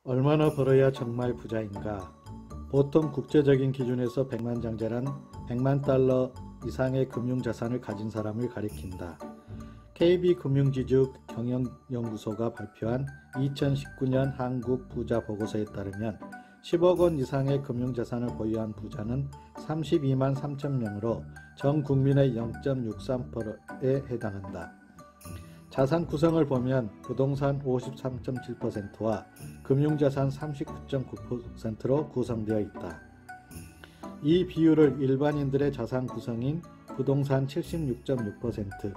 얼마나 벌어야 정말 부자인가? 보통 국제적인 기준에서 백만장자란 100만 달러 이상의 금융자산을 가진 사람을 가리킨다. KB금융지주 경영연구소가 발표한 2019년 한국 부자 보고서에 따르면 10억 원 이상의 금융자산을 보유한 부자는 32만 3천 명으로 전 국민의 0.63%에 해당한다. 자산 구성을 보면 부동산 53.7%와 금융자산 39.9%로 구성되어 있다. 이 비율을 일반인들의 자산 구성인 부동산 76.6%,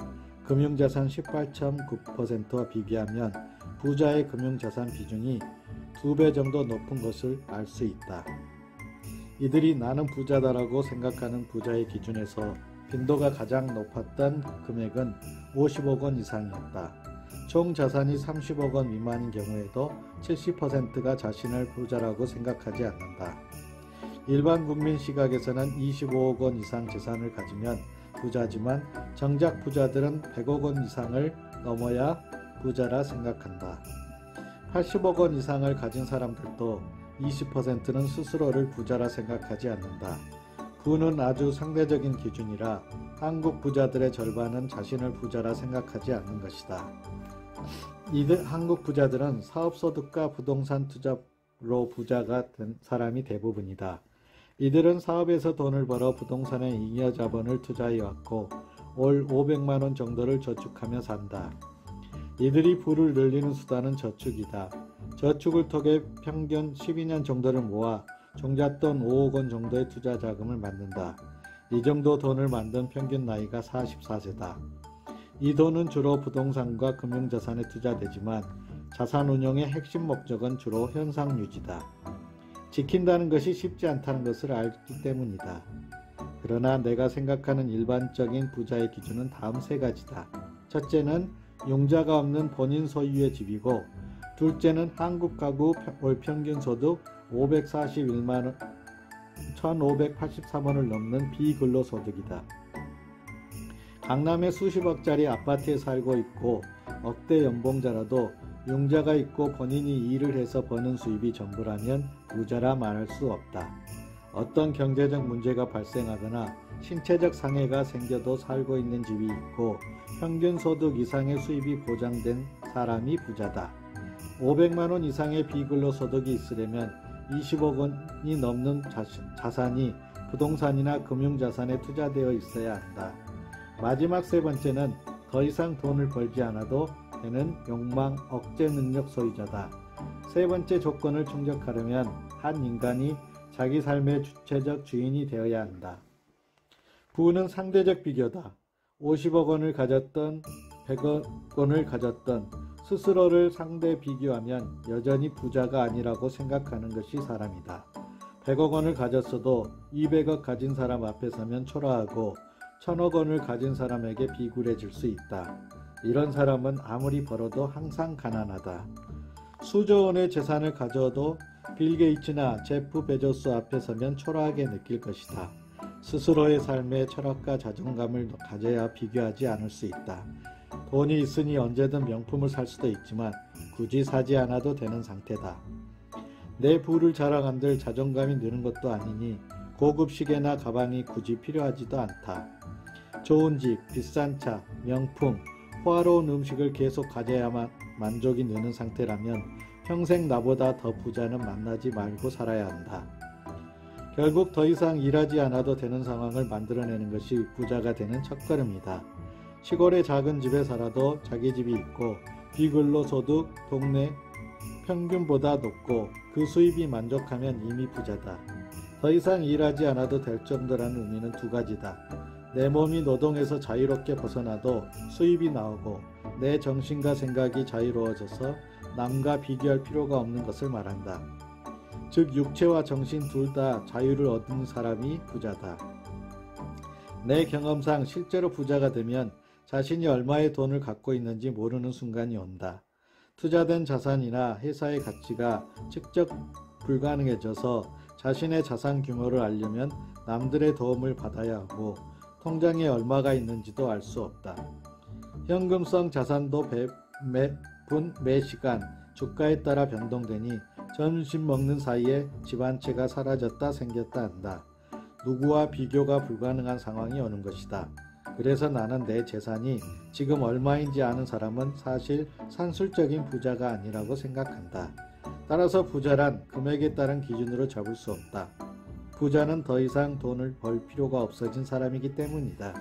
금융자산 18.9%와 비교하면 부자의 금융자산 비중이 2배 정도 높은 것을 알 수 있다. 이들이 나는 부자다라고 생각하는 부자의 기준에서 빈도가 가장 높았던 금액은 50억 원 이상이었다. 총 자산이 30억 원 미만인 경우에도 70%가 자신을 부자라고 생각하지 않는다. 일반 국민 시각에서는 25억 원 이상 재산을 가지면 부자지만 정작 부자들은 100억 원 이상을 넘어야 부자라 생각한다. 80억 원 이상을 가진 사람들도 20%는 스스로를 부자라 생각하지 않는다. 부는 아주 상대적인 기준이라 한국 부자들의 절반은 자신을 부자라 생각하지 않는 것이다. 한국 부자들은 사업소득과 부동산 투자로 부자가 된 사람이 대부분이다. 이들은 사업에서 돈을 벌어 부동산에 잉여 자본을 투자해왔고 월 500만 원 정도를 저축하며 산다. 이들이 부를 늘리는 수단은 저축이다. 저축을 통해 평균 12년 정도를 모아 종잣돈 5억 원 정도의 투자 자금을 만든다. 이 정도 돈을 만든 평균 나이가 44세다. 이 돈은 주로 부동산과 금융자산에 투자되지만 자산운용의 핵심 목적은 주로 현상 유지다. 지킨다는 것이 쉽지 않다는 것을 알기 때문이다. 그러나 내가 생각하는 일반적인 부자의 기준은 다음 세 가지다. 첫째는 융자가 없는 본인 소유의 집이고, 둘째는 한국 가구 월 평균 소득 541만 원, 1,583원을 넘는 비근로소득이다. 강남에 수십억짜리 아파트에 살고 있고 억대 연봉자라도 융자가 있고 본인이 일을 해서 버는 수입이 전부라면 부자라 말할 수 없다. 어떤 경제적 문제가 발생하거나 신체적 상해가 생겨도 살고 있는 집이 있고 평균 소득 이상의 수입이 보장된 사람이 부자다. 500만 원 이상의 비근로소득이 있으려면 20억 원이 넘는 자산이 부동산이나 금융자산에 투자되어 있어야 한다. 마지막 세 번째는 더 이상 돈을 벌지 않아도 되는 욕망 억제 능력 소유자다. 세 번째 조건을 충족하려면 한 인간이 자기 삶의 주체적 주인이 되어야 한다. 부는 상대적 비교다. 50억 원을 가졌던 100억 원을 가졌던 스스로를 상대 비교하면 여전히 부자가 아니라고 생각하는 것이 사람이다. 100억 원을 가졌어도 200억 가진 사람 앞에 서면 초라하고 1000억 원을 가진 사람에게 비굴해질 수 있다. 이런 사람은 아무리 벌어도 항상 가난하다. 수조 원의 재산을 가져도 빌 게이츠나 제프 베조스 앞에 서면 초라하게 느낄 것이다. 스스로의 삶의 철학과 자존감을 가져야 비교하지 않을 수 있다. 돈이 있으니 언제든 명품을 살 수도 있지만 굳이 사지 않아도 되는 상태다. 내 부를 자랑한들 자존감이 느는 것도 아니니 고급 시계나 가방이 굳이 필요하지도 않다. 좋은 집, 비싼 차, 명품, 호화로운 음식을 계속 가져야만 만족이 느는 상태라면 평생 나보다 더 부자는 만나지 말고 살아야 한다. 결국 더 이상 일하지 않아도 되는 상황을 만들어내는 것이 부자가 되는 첫걸음이다. 시골의 작은 집에 살아도 자기 집이 있고 비근로소득 동네 평균보다 높고 그 수입이 만족하면 이미 부자다. 더 이상 일하지 않아도 될 정도라는 의미는 두 가지다. 내 몸이 노동에서 자유롭게 벗어나도 수입이 나오고 내 정신과 생각이 자유로워져서 남과 비교할 필요가 없는 것을 말한다. 즉 육체와 정신 둘 다 자유를 얻는 사람이 부자다. 내 경험상 실제로 부자가 되면 자신이 얼마의 돈을 갖고 있는지 모르는 순간이 온다. 투자된 자산이나 회사의 가치가 측정 불가능해져서 자신의 자산 규모를 알려면 남들의 도움을 받아야 하고 통장에 얼마가 있는지도 알 수 없다. 현금성 자산도 매분 매시간 주가에 따라 변동되니 점심 먹는 사이에 집 한 채가 사라졌다 생겼다 한다. 누구와 비교가 불가능한 상황이 오는 것이다. 그래서 나는 내 재산이 지금 얼마인지 아는 사람은 사실 산술적인 부자가 아니라고 생각한다. 따라서 부자란 금액에 따른 기준으로 잡을 수 없다. 부자는 더 이상 돈을 벌 필요가 없어진 사람이기 때문이다.